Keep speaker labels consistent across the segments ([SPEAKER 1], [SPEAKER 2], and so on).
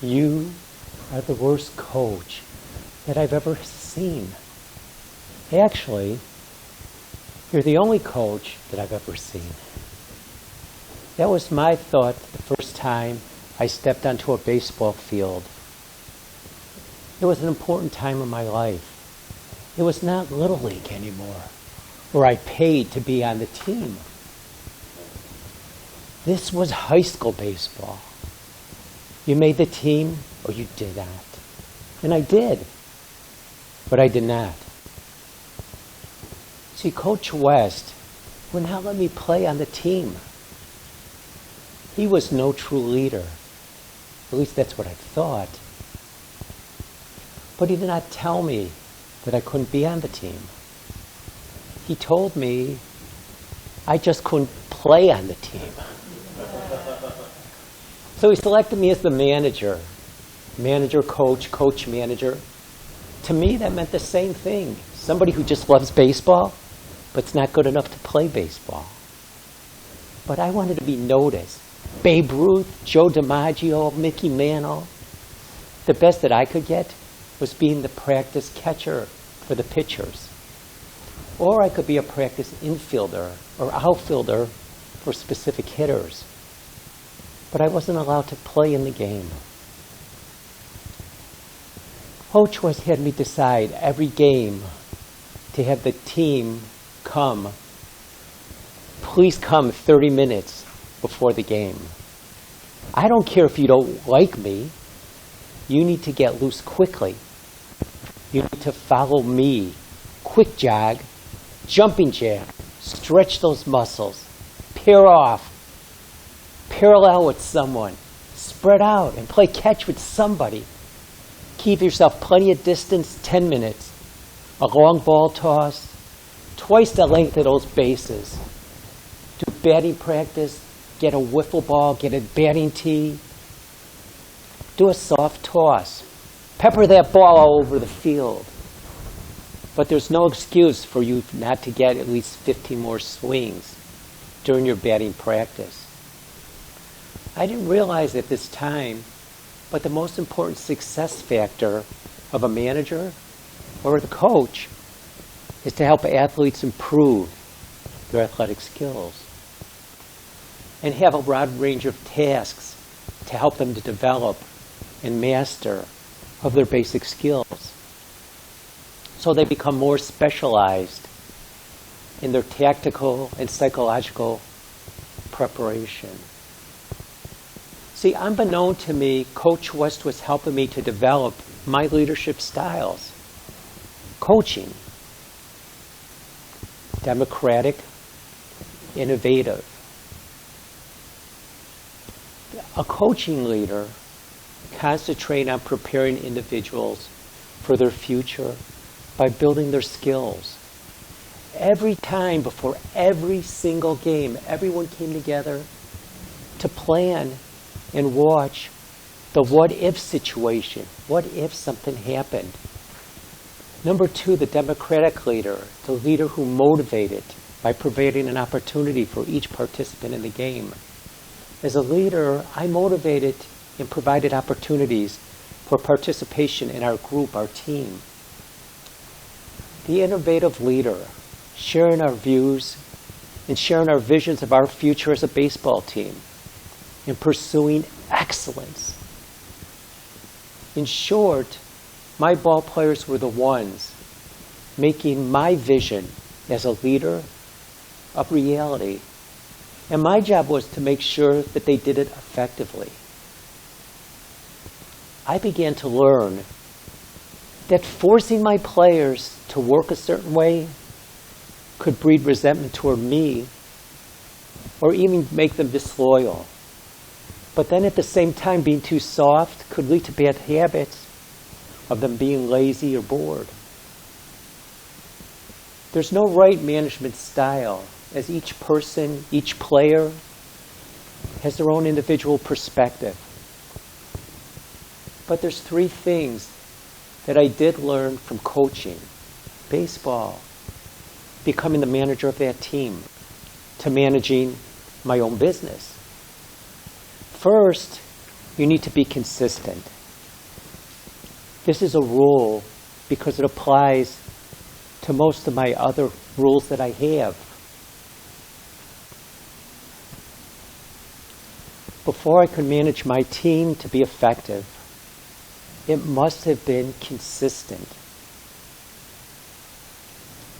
[SPEAKER 1] You are the worst coach that I've ever seen. Actually, you're the only coach that I've ever seen. That was my thought the first time I stepped onto a baseball field. It was an important time in my life. It was not Little League anymore, where I paid to be on the team. This was high school baseball. You made the team or you did not. And I did, but I did not. See, Coach West would not let me play on the team. He was no true leader. At least that's what I thought. But he did not tell me that I couldn't be on the team. He told me I just couldn't play on the team. So he selected me as the manager. Manager, coach, coach, manager. To me, that meant the same thing. Somebody who just loves baseball, but's not good enough to play baseball. But I wanted to be noticed. Babe Ruth, Joe DiMaggio, Mickey Mantle. The best that I could get was being the practice catcher for the pitchers. Or I could be a practice infielder or outfielder for specific hitters. But I wasn't allowed to play in the game. Coach West had me decide every game to have the team come. Please come 30 minutes before the game. I don't care if you don't like me. You need to get loose quickly. You need to follow me. Quick jog, jumping jab, stretch those muscles, pair off, parallel with someone, spread out and play catch with somebody. Keep yourself plenty of distance, 10 minutes. A long ball toss, twice the length of those bases. Do batting practice, get a wiffle ball, get a batting tee. Do a soft toss. Pepper that ball all over the field. But there's no excuse for you not to get at least 15 more swings during your batting practice. I didn't realize at this time, but the most important success factor of a manager or the coach is to help athletes improve their athletic skills and have a broad range of tasks to help them to develop and master of their basic skills, so they become more specialized in their tactical and psychological preparation. See, unbeknown to me, Coach West was helping me to develop my leadership styles. Coaching, democratic, innovative. A coaching leader concentrates on preparing individuals for their future by building their skills. Every time before every single game, everyone came together to plan and watch the what-if situation. What if something happened? Number two, the democratic leader, the leader who motivated by providing an opportunity for each participant in the game. As a leader, I motivated and provided opportunities for participation in our group, our team. The innovative leader, sharing our views and sharing our visions of our future as a baseball team and pursuing excellence. In short, my ball players were the ones making my vision as a leader a reality. And my job was to make sure that they did it effectively. I began to learn that forcing my players to work a certain way could breed resentment toward me or even make them disloyal. But then at the same time, being too soft could lead to bad habits of them being lazy or bored. There's no right management style, as each person, each player has their own individual perspective. But there's three things that I did learn from coaching, baseball, becoming the manager of that team, to managing my own business. First, You need to be consistent. This is a rule because it applies to most of my other rules that I have. Before I could manage my team to be effective, it must have been consistent.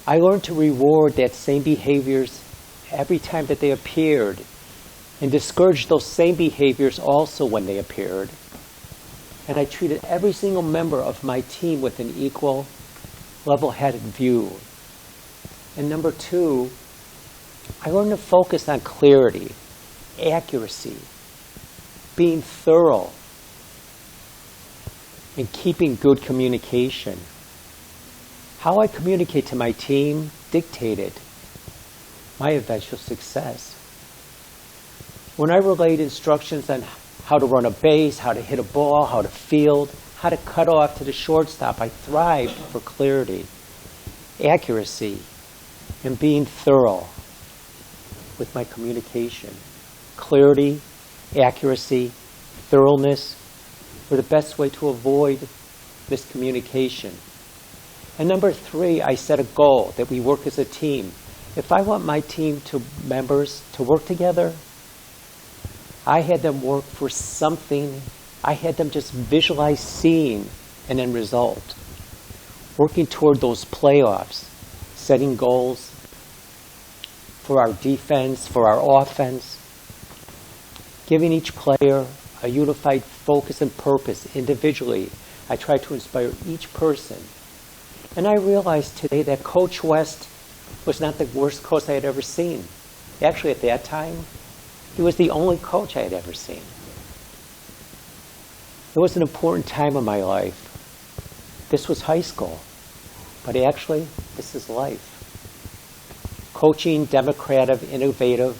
[SPEAKER 1] I learned to reward that same behaviors every time that they appeared and discourage those same behaviors also when they appeared. And I treated every single member of my team with an equal, level-headed view. And number two, I learned to focus on clarity, accuracy, being thorough, and keeping good communication. How I communicate to my team dictated my eventual success. When I relayed instructions on how to run a base, how to hit a ball, how to field, how to cut off to the shortstop, I thrived for clarity, accuracy, and being thorough with my communication. Clarity, accuracy, thoroughness were the best way to avoid miscommunication. And number three, I set a goal that we work as a team. If I want my team members to work together, I had them work for something. I had them just visualize seeing an end result. Working toward those playoffs, setting goals for our defense, for our offense, giving each player a unified focus and purpose individually. I try to inspire each person. And I realized today that Coach West was not the worst coach I had ever seen. Actually, at that time, he was the only coach I had ever seen. It was an important time in my life. This was high school, but actually, this is life. Coaching, democratic, innovative,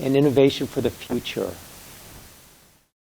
[SPEAKER 1] and innovation for the future.